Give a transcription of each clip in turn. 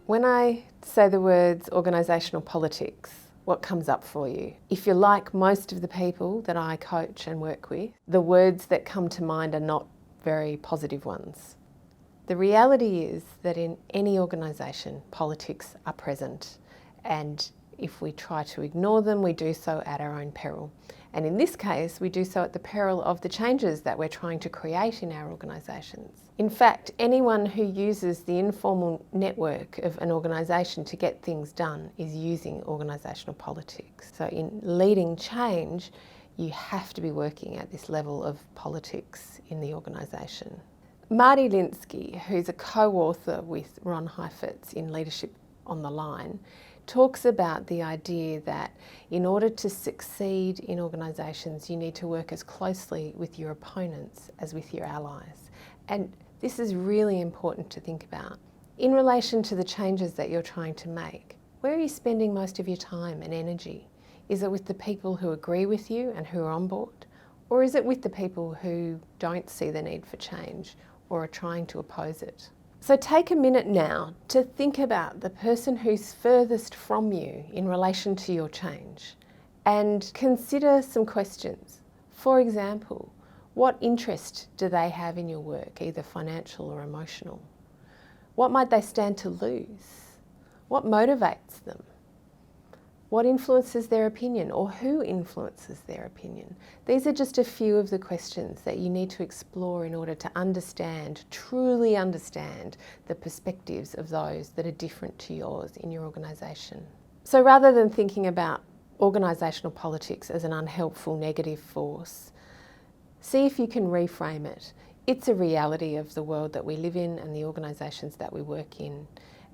When I say the words organisational politics, what comes up for you? If you're like most of the people that I coach and work with, the words that come to mind are not very positive ones. The reality is that in any organisation, politics are present, and if we try to ignore them, we do so at our own peril. And in this case, we do so at the peril of the changes that we're trying to create in our organisations. In fact, anyone who uses the informal network of an organisation to get things done is using organisational politics. So in leading change, you have to be working at this level of politics in the organisation. Marty Linsky, who's a co-author with Ron Heifetz in Leadership on the Line, talks about the idea that in order to succeed in organisations, you need to work as closely with your opponents as with your allies. And this is really important to think about. In relation to the changes that you're trying to make, where are you spending most of your time and energy? Is it with the people who agree with you and who are on board? Or is it with the people who don't see the need for change or are trying to oppose it? So take a minute now to think about the person who's furthest from you in relation to your change and consider some questions. For example, what interest do they have in your work, either financial or emotional? What might they stand to lose? What motivates them? What influences their opinion, or who influences their opinion? These are just a few of the questions that you need to explore in order to understand, truly understand, the perspectives of those that are different to yours in your organisation. So rather than thinking about organisational politics as an unhelpful negative force, see if you can reframe it. It's a reality of the world that we live in and the organisations that we work in,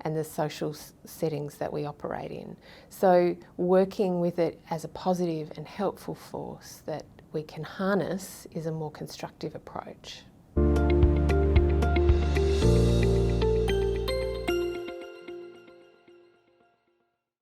and the social settings that we operate in. So working with it as a positive and helpful force that we can harness is a more constructive approach.